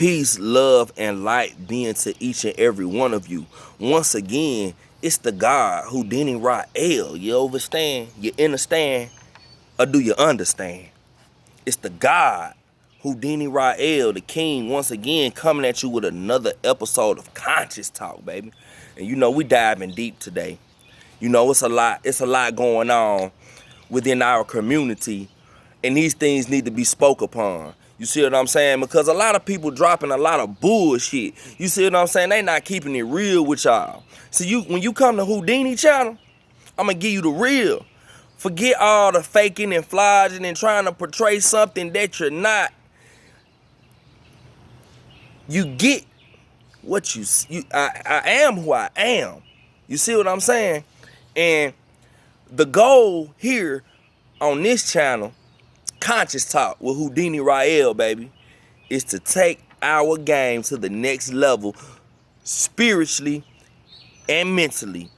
Peace, love, and light being to each and every one of you. Once again, it's the God, Hudiyni Ra'el. You understand? You understand? Or do you understand? It's the God, Hudiyni Ra'el, the King, once again coming at you with another episode of Conscious Talk, baby. And you know, we diving deep today. You know, it's a lot going on within our community, and these things need to be spoke upon. You see what I'm saying? Because a lot of people dropping a lot of bullshit. You see what I'm saying? They not keeping it real with y'all. So when you come to Hudiyni channel, I'm gonna give you the real. Forget all the faking and flogging and trying to portray something that you're not. You get what I am who I am. You see what I'm saying? And the goal here on this channel, Conscious Talk with Hudiyni Ra'el, baby, is to take our game to the next level spiritually and mentally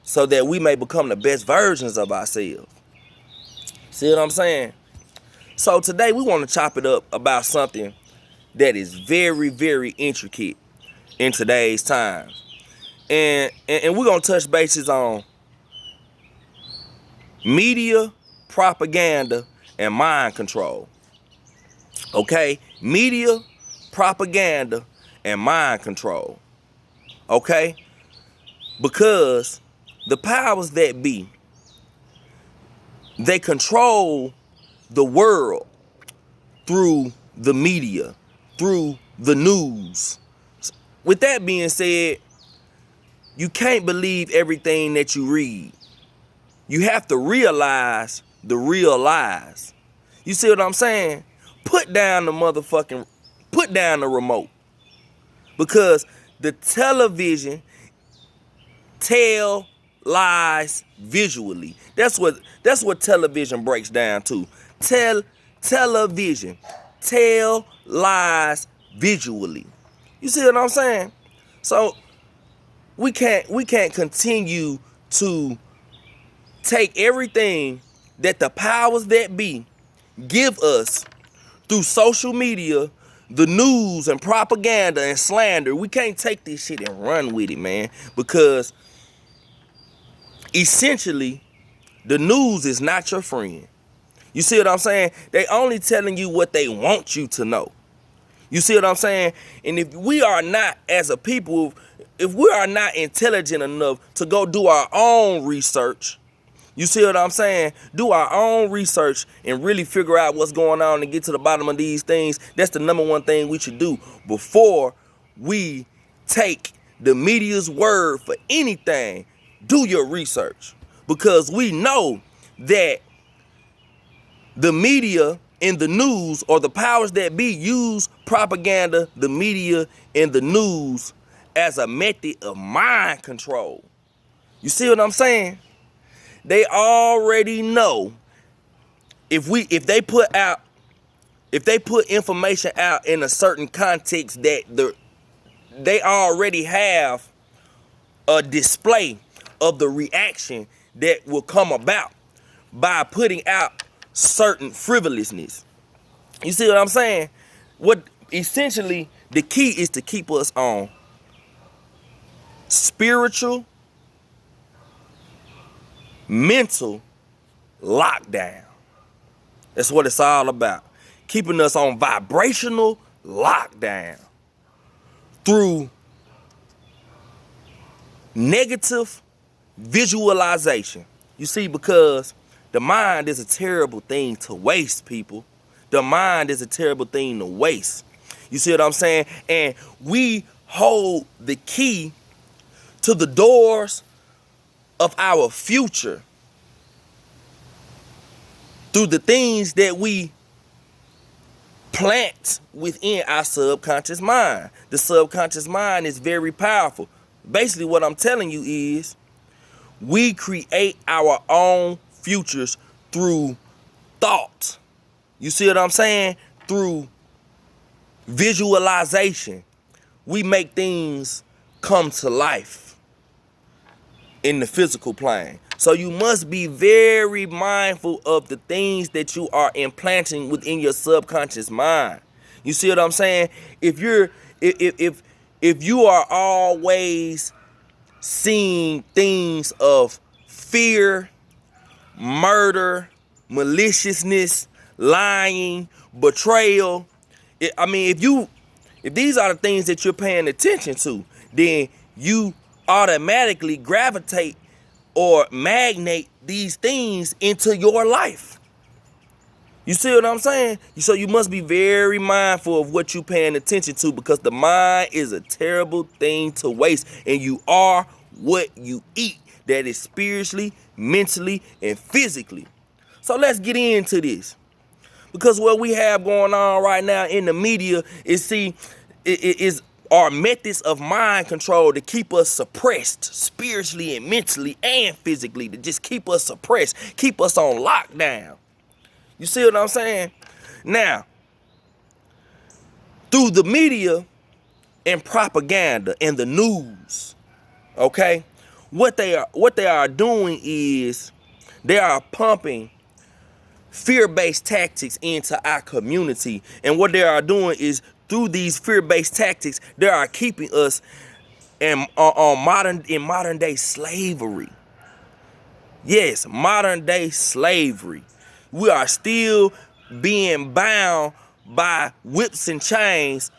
so that we may become the best versions of ourselves. See what I'm saying? So today we want to chop it up about something that is very, very intricate in today's times. And we're going to touch bases on media, propaganda, and mind control. Okay? Media, propaganda, and mind control. Okay? Because the powers that be, they control the world through the media, through the news. With that being said, you can't believe everything that you read. You have to realize the real lies. You see what I'm saying? Put down the remote. Because the television tell lies visually. That's what television breaks down to. Television tell lies visually. You see what I'm saying? So we can't continue to take everything that the powers that be give us through social media, the news and propaganda and slander. We can't take this shit and run with it, man, because essentially the news is not your friend. You see what I'm saying? They only telling you what they want you to know. You see what I'm saying? And if we are not, as a people, if we are not intelligent enough to go do our own research, you see what I'm saying? Do our own research and really figure out what's going on and get to the bottom of these things. That's the number one thing we should do before we take the media's word for anything. Do your research, because we know that the media and the news, or the powers that be, use propaganda, the media, and the news as a method of mind control. You see what I'm saying? They already know if they put information out in a certain context, that they already have a display of the reaction that will come about by putting out certain frivolousness. You see what I'm saying? What essentially the key is to keep us on spiritual, mental lockdown. That's what it's all about. Keeping us on vibrational lockdown through negative visualization. You see, because the mind is a terrible thing to waste, people. The mind is a terrible thing to waste. You see what I'm saying? And we hold the key to the doors of our future through the things that we plant within our subconscious mind. The subconscious mind is very powerful. Basically, what I'm telling you is we create our own futures through thought. You see what I'm saying? Through visualization. We make things come to life in the physical plane. So you must be very mindful of the things that you are implanting within your subconscious mind. You see what I'm saying? If you're if you are always seeing things of fear, murder, maliciousness, lying, betrayal, if these are the things that you're paying attention to, then you automatically gravitate or magnate these things into your life. You see what I'm saying? So you must be very mindful of what you're paying attention to, because the mind is a terrible thing to waste, and you are what you eat. That is spiritually, mentally, and physically. So let's get into this. Because what we have going on right now in the media is our methods of mind control to keep us suppressed spiritually and mentally and physically, to just keep us suppressed, keep us on lockdown. You see what I'm saying? Now, through the media and propaganda and the news, okay, what they are doing is they are pumping fear-based tactics into our community. And what they are doing is, through these fear-based tactics, they are keeping us in modern day slavery. Yes, modern day slavery. We are still being bound by whips and chains,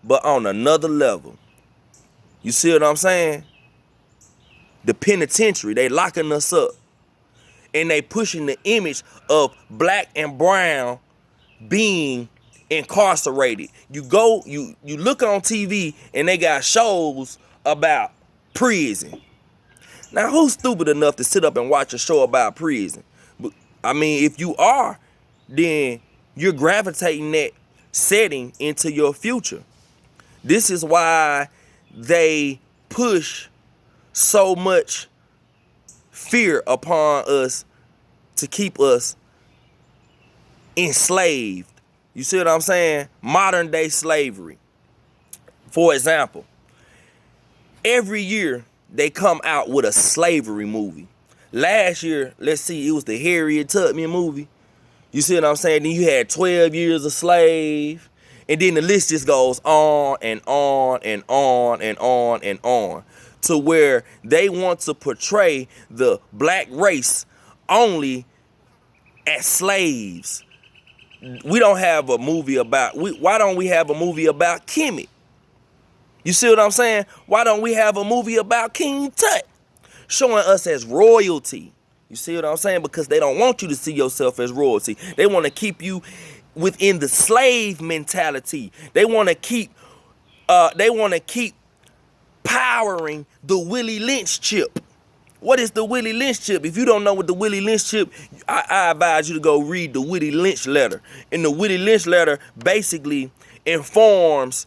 but on another level. You see what I'm saying? The penitentiary, they locking us up. And they pushing the image of black and brown being incarcerated. You look on TV and they got shows about prison. Now, who's stupid enough to sit up and watch a show about prison? But I mean, if you are, then you're gravitating that setting into your future. This is why they push so much fear upon us to keep us enslaved. You see what I'm saying? Modern day slavery. For example, every year they come out with a slavery movie. Last year, let's see, it was the Harriet Tubman movie. You see what I'm saying? Then you had 12 Years a Slave. And then the list just goes on and on and on and on and on, to where they want to portray the black race only as slaves. We don't have a movie about, why don't we have a movie about Kemet? You see what I'm saying? Why don't we have a movie about King Tut, showing us as royalty? You see what I'm saying? Because they don't want you to see yourself as royalty. They want to keep you within the slave mentality. They want to keep powering the Willie Lynch chip. What is the Willie Lynch chip? If you don't know what the Willie Lynch chip, I advise you to go read the Willie Lynch letter. And the Willie Lynch letter basically informs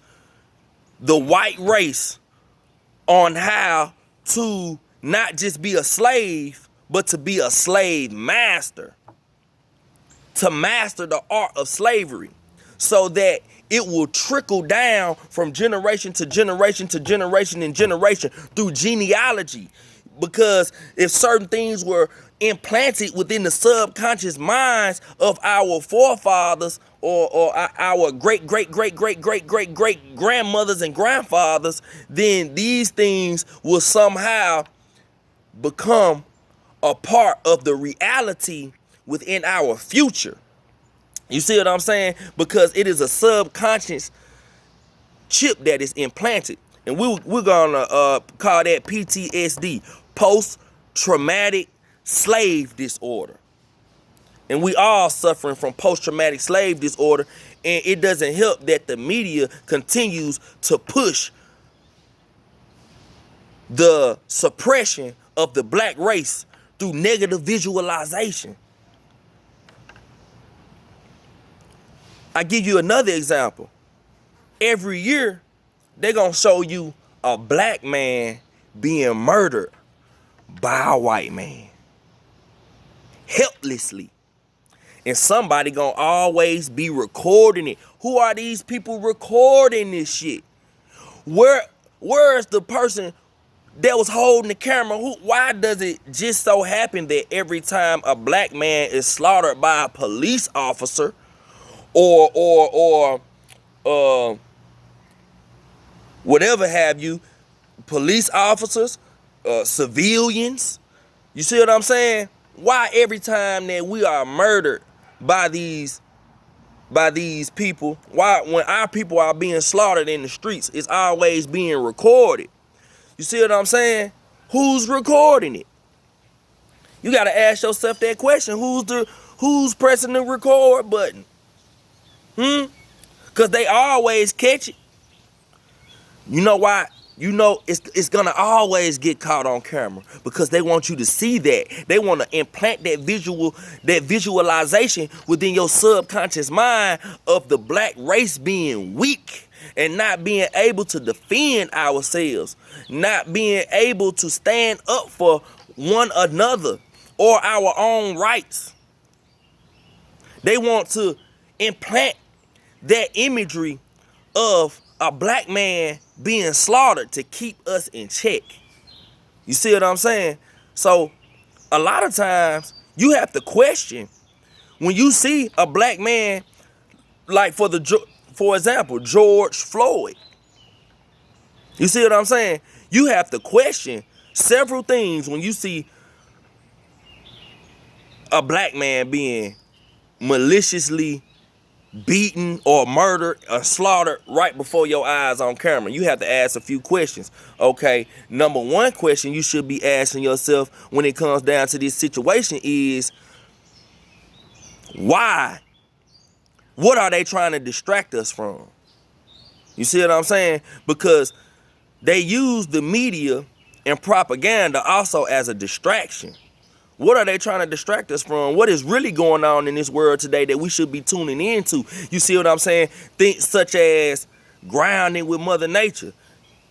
the white race on how to not just be a slave, but to be a slave master. To master the art of slavery, so that it will trickle down from generation to generation to generation and generation through genealogy. Because if certain things were implanted within the subconscious minds of our forefathers or our great grandmothers and grandfathers, then these things will somehow become a part of the reality within our future. You see what I'm saying? Because it is a subconscious chip that is implanted. And we're gonna call that PTSD, post-traumatic slave disorder. And we all suffering from post-traumatic slave disorder. And it doesn't help that the media continues to push the suppression of the black race through negative visualization. I give you another example. Every year, they're going to show you a black man being murdered by a white man. Helplessly. And somebody going to always be recording it. Who are these people recording this shit? Where is the person that was holding the camera? Why does it just so happen that every time a black man is slaughtered by a police officer, or uh, whatever have you, police officers, civilians. You see what I'm saying? Why every time that we are murdered by these people, why when our people are being slaughtered in the streets, it's always being recorded? You see what I'm saying? Who's recording it? You gotta ask yourself that question. Who's pressing the record button? Cause they always catch it. You know why? You know it's gonna always get caught on camera because they want you to see that. They want to implant that visualization within your subconscious mind of the black race being weak and not being able to defend ourselves, not being able to stand up for one another or our own rights. They want to implant that imagery of a black man being slaughtered to keep us in check. You see what I'm saying? So a lot of times you have to question when you see a black man, like for example, George Floyd. You see what I'm saying? You have to question several things when you see a black man being maliciously beaten or murdered or slaughtered right before your eyes on camera. You have to ask a few questions. Okay, number one question you should be asking yourself when it comes down to this situation is, why? What are they trying to distract us from? You see what I'm saying? Because they use the media and propaganda also as a distraction. What are they trying to distract us from? What is really going on in this world today that we should be tuning into? You see what I'm saying? Things such as grounding with Mother Nature.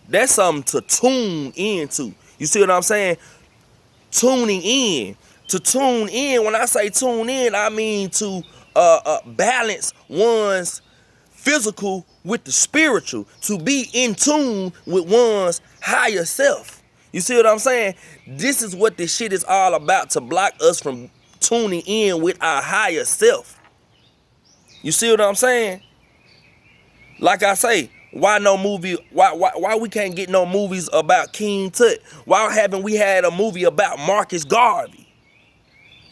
That's something to tune into. You see what I'm saying? Tuning in. To tune in, when I say tune in, I mean to balance one's physical with the spiritual. To be in tune with one's higher self. You see what I'm saying? This is what this shit is all about, to block us from tuning in with our higher self. You see what I'm saying? Like I say, why no movie? Why we can't get no movies about King Tut? Why haven't we had a movie about Marcus Garvey?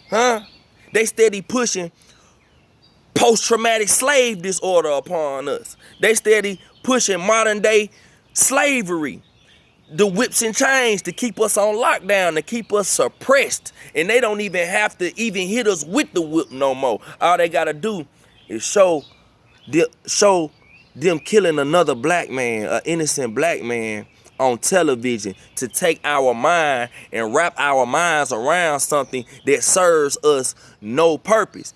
Huh? They steady pushing post-traumatic slave disorder upon us. They steady pushing modern day slavery. The whips and chains to keep us on lockdown, to keep us suppressed. And they don't even have to even hit us with the whip no more. All they gotta do is show them killing another black man, an innocent black man, on television, to take our mind and wrap our minds around something that serves us no purpose.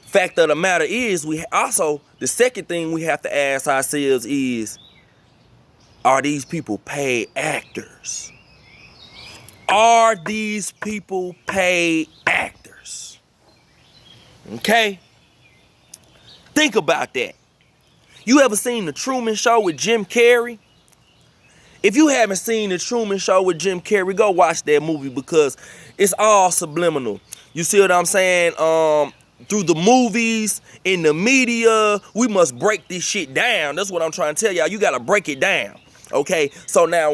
Fact of the matter is, the second thing we have to ask ourselves is, are these people paid actors? Are these people paid actors? Okay? Think about that. You ever seen The Truman Show with Jim Carrey? If you haven't seen The Truman Show with Jim Carrey, go watch that movie because it's all subliminal. You see what I'm saying? Through the movies, in the media, we must break this shit down. That's what I'm trying to tell y'all. You gotta break it down. Okay, so now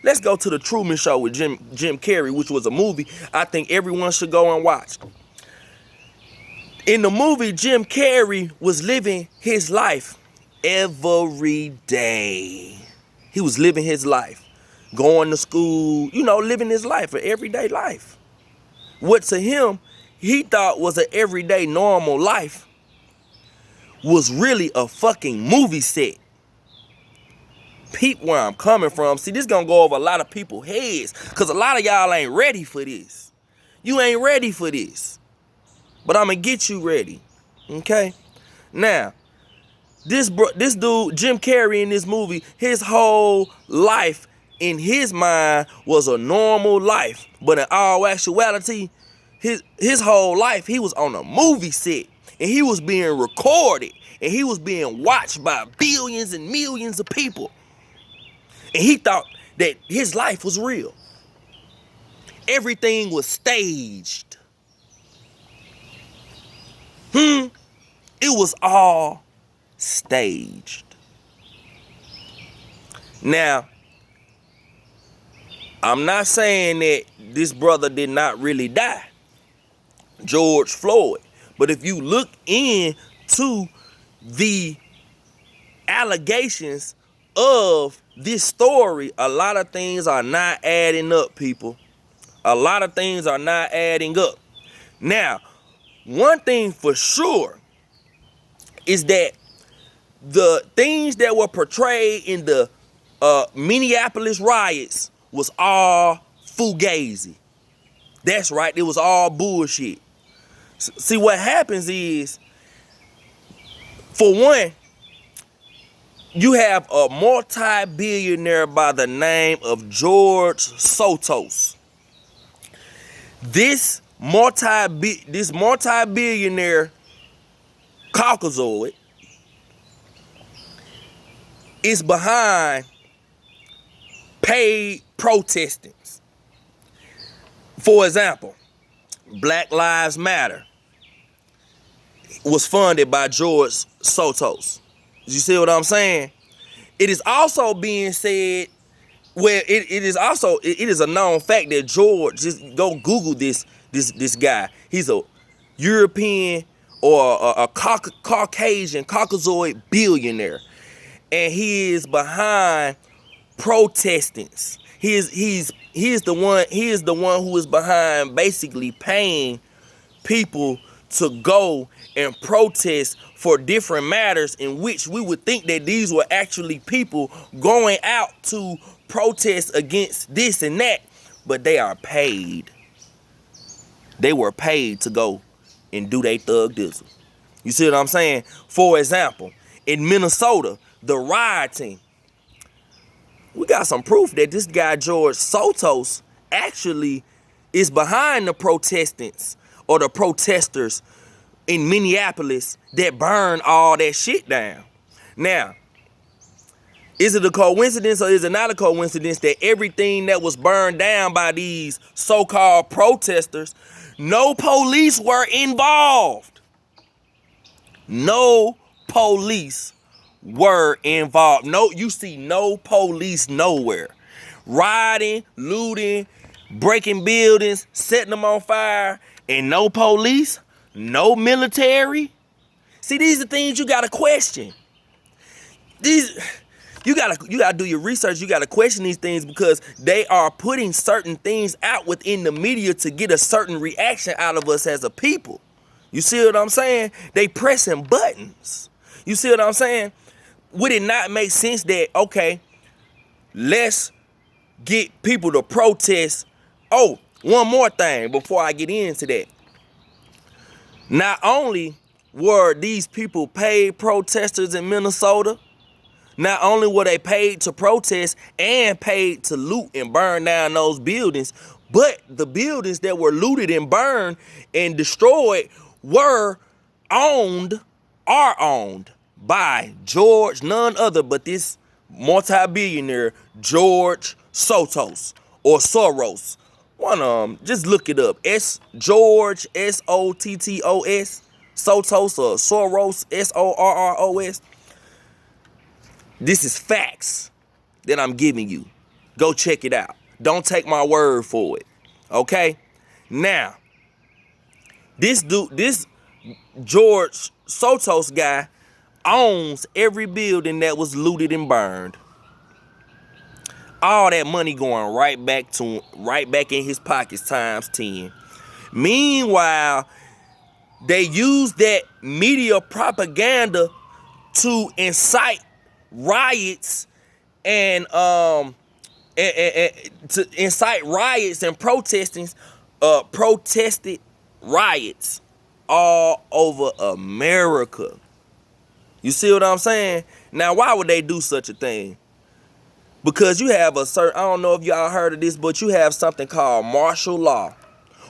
let's go to The Truman Show with Jim Carrey, which was a movie I think everyone should go and watch. In the movie, Jim Carrey was living his life every day. He was living his life, going to school, living his life, an everyday life. What to him, he thought was an everyday normal life was really a fucking movie set. Peep where I'm coming from. See, this gonna go over a lot of people's heads because a lot of y'all ain't ready for this. You ain't ready for this. But I'm gonna get you ready. Okay? Now, this dude, Jim Carrey, in this movie, his whole life in his mind was a normal life. But in all actuality, his whole life, he was on a movie set. And he was being recorded. And he was being watched by billions and millions of people. And he thought that his life was real. Everything was staged. It was all staged. Now, I'm not saying that this brother did not really die, George Floyd. But if you look into the allegations of this story, a lot of things are not adding up, people. A lot of things are not adding up. Now, one thing for sure is that the things that were portrayed in the Minneapolis riots was all fugazi. That's right, it was all bullshit. See, what happens is, for one, you have a multi-billionaire by the name of George Soros. This multi-billionaire Caucasoid is behind paid protestings. For example, Black Lives Matter was funded by George Soros. You see what I'm saying? It is also being said, well, it is a known fact that George, just go Google this guy. He's a European or a Caucasian, Caucasoid billionaire. And he is behind protestings. He is the one who is behind basically paying people to go and protest for different matters, in which we would think that these were actually people going out to protest against this and that, but they are paid. They were paid to go and do their thug dizzle. You see what I'm saying? For example, in Minnesota, the rioting, we got some proof that this guy George Soros actually is behind the protestants or the protesters in Minneapolis that burn all that shit down. Now, is it a coincidence or is it not a coincidence that everything that was burned down by these so-called protesters, no police were involved? No police were involved. No, you see no police nowhere. Rioting, looting, breaking buildings, setting them on fire, and no police, no military. See, these are things you gotta question. You gotta do your research. You gotta question these things, because they are putting certain things out within the media to get a certain reaction out of us as a people. You see what I'm saying? They pressing buttons. You see what I'm saying? Would it not make sense that, okay, let's get people to protest? Oh, one more thing before I get into that. Not only were these people paid protesters in Minnesota, not only were they paid to protest and paid to loot and burn down those buildings, but the buildings that were looted and burned and destroyed are owned by none other but this multi-billionaire George Soros or Soros. Just look it up. George Sottos, Sotos, or Soros, Sorros. This is facts that I'm giving you. Go check it out. Don't take my word for it. Okay? Now, this George Soros guy owns every building that was looted and burned. All that money going right back in his pockets times 10. Meanwhile, they use that media propaganda to incite riots and to incite riots and protested riots all over America. You see what I'm saying? Now, why would they do such a thing? Because you have I don't know if y'all heard of this, but you have something called martial law.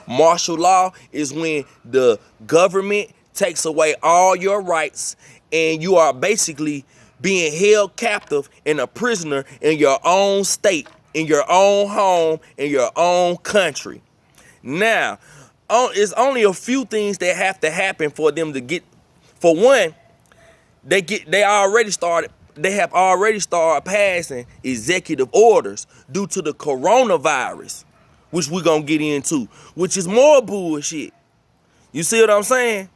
Martial law is when the government takes away all your rights and you are basically being held captive and a prisoner in your own state, in your own home, in your own country. Now, it's only a few things that have to happen for them to get. For one, They have already started passing executive orders due to the coronavirus, which we're gonna get into, which is more bullshit. You see what I'm saying?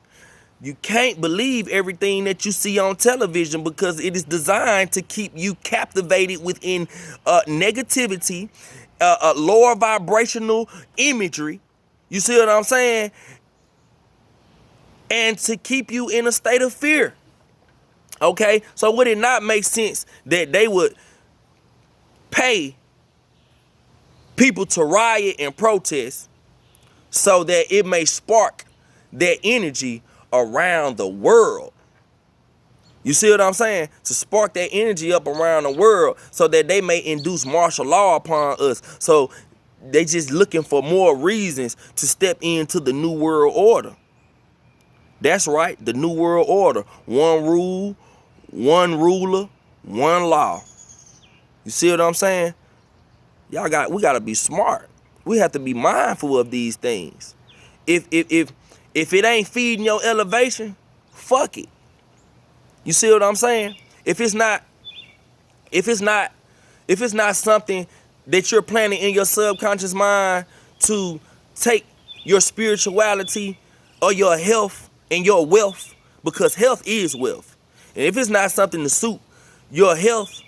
You can't believe everything that you see on television because it is designed to keep you captivated within negativity, lower vibrational imagery. You see what I'm saying? And to keep you in a state of fear. Okay? So would it not make sense that they would pay people to riot and protest so that it may spark their energy around the world? You see what I'm saying? To spark that energy up around the world so that they may induce martial law upon us. So they just looking for more reasons to step into the new world order. That's right, the new world order. One rule, one ruler, one law. You see what I'm saying? We gotta be smart. We have to be mindful of these things. If it ain't feeding your elevation, fuck it. You see what I'm saying? If it's not something that you're planning in your subconscious mind to take your spirituality or your health and your wealth, because health is wealth. And if it's not something to suit your health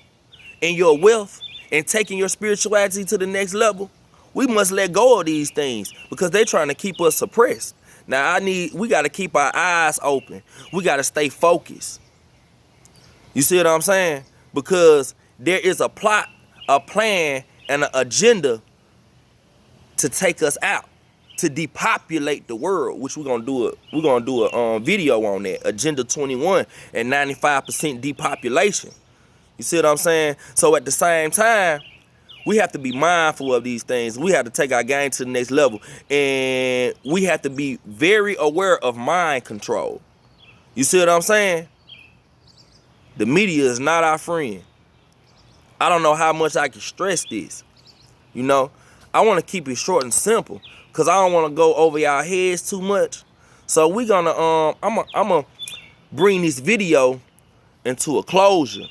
and your wealth and taking your spirituality to the next level, we must let go of these things because they're trying to keep us suppressed. Now we gotta keep our eyes open. We gotta stay focused. You see what I'm saying? Because there is a plot, a plan, and an agenda to take us out, to depopulate the world, which we're gonna do a video on that, Agenda 21 and 95% depopulation. You see what I'm saying? So at the same time, we have to be mindful of these things. We have to take our game to the next level, and we have to be very aware of mind control. You see what I'm saying? The media is not our friend. I don't know how much I can stress this. You know, I want to keep it short and simple because I don't want to go over y'all heads too much. So we gonna I'm gonna bring this video into a closure.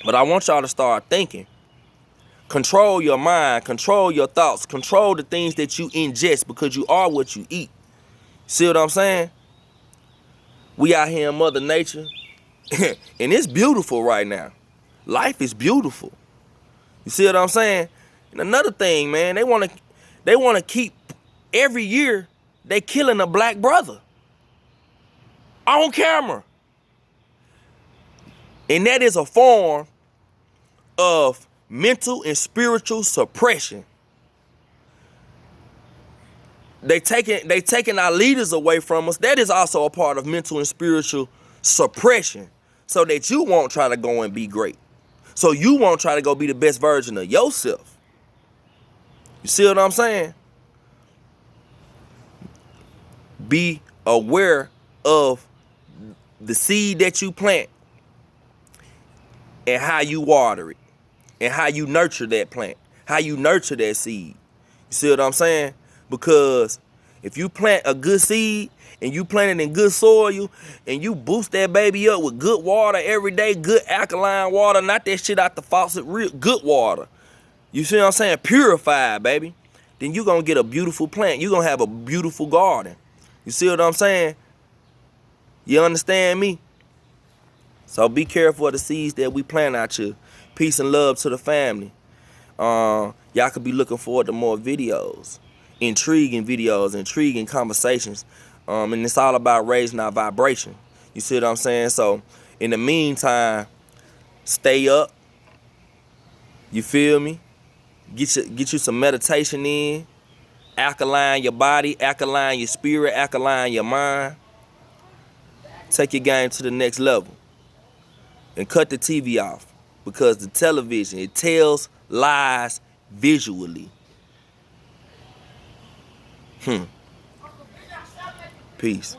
But I want y'all to start thinking. Control your mind, control your thoughts, control the things that you ingest because you are what you eat. See what I'm saying? We out here in Mother Nature. And it's beautiful right now. Life is beautiful. You see what I'm saying? And another thing, man, they want to keep every year they killing a black brother on camera. And that is a form of mental and spiritual suppression. They taking our leaders away from us. That is also a part of mental and spiritual suppression. So that you won't try to go and be great. So you won't try to go be the best version of yourself. You see what I'm saying? Be aware of the seed that you plant and how you water it and how you nurture that plant, how you nurture that seed. You see what I'm saying? Because if you plant a good seed and you plant it in good soil and you boost that baby up with good water every day, good alkaline water, not that shit out the faucet, real good water. You see what I'm saying? Purified, baby. Then you're going to get a beautiful plant. You're going to have a beautiful garden. You see what I'm saying? You understand me? So be careful of the seeds that we plant out here. Peace and love to the family. Y'all could be looking forward to more videos. Intriguing videos, intriguing conversations. And it's all about raising our vibration. You see what I'm saying? So in the meantime, stay up. You feel me? Get you some meditation in. Alkaline your body, alkaline your spirit, alkaline your mind. Take your game to the next level. And cut the TV off. Because the television, it tells lies visually. Peace.